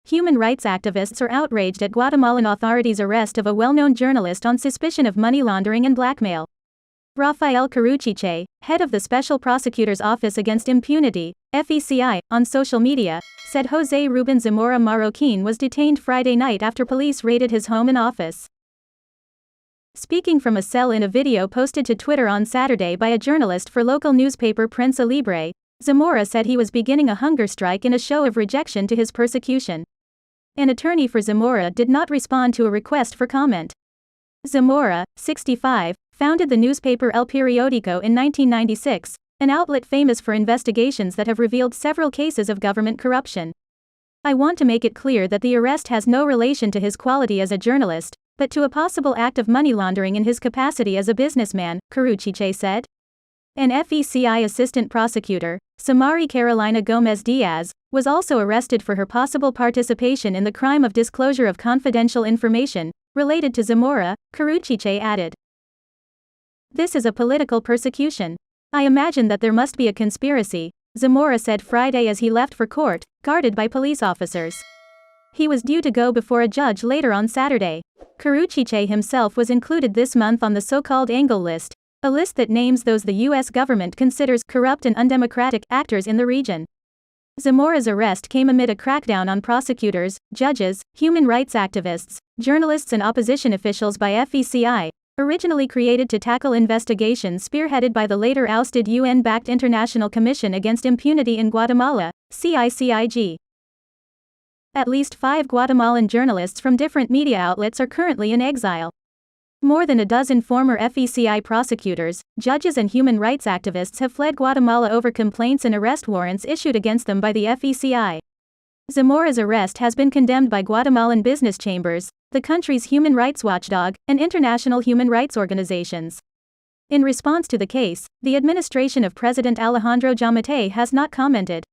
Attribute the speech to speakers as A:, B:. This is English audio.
A: human rights activists are outraged at Guatemalan authorities' arrest of a well-known journalist on suspicion of money laundering and blackmail. Rafael Caruchiche, head of the Special Prosecutor's Office Against Impunity, FECI, on social media, said José Ruben Zamora Marroquín was detained Friday night after police raided his home and office. Speaking from a cell in a video posted to Twitter on Saturday by a journalist for local newspaper Prensa Libre, Zamora said he was beginning a hunger strike in a show of rejection to his persecution. An attorney for Zamora did not respond to a request for comment. Zamora, 65, founded the newspaper El Periódico in 1996, an outlet famous for investigations that have revealed several cases of government corruption. "I want to make it clear that the arrest has no relation to his quality as a journalist, but to a possible act of money laundering in his capacity as a businessman," Caruchiche said. An FECI assistant prosecutor, Samari Carolina Gomez Diaz, was also arrested for her possible participation in the crime of disclosure of confidential information related to Zamora, Caruchiche added. "This is a political persecution. I imagine that there must be a conspiracy," Zamora said Friday as he left for court, guarded by police officers. He was due to go before a judge later on Saturday. Caruchiche himself was included this month on the so-called Angle list, a list that names those the U.S. government considers corrupt and undemocratic actors in the region. Zamora's arrest came amid a crackdown on prosecutors, judges, human rights activists, journalists and opposition officials by FECI, originally created to tackle investigations spearheaded by the later ousted UN-backed International Commission Against Impunity in Guatemala, CICIG. At least 5 Guatemalan journalists from different media outlets are currently in exile. More than a dozen former FECI prosecutors, judges and human rights activists have fled Guatemala over complaints and arrest warrants issued against them by the FECI. Zamora's arrest has been condemned by Guatemalan business chambers, the country's human rights watchdog, and international human rights organizations. In response to the case, the administration of President Alejandro Giammattei has not commented.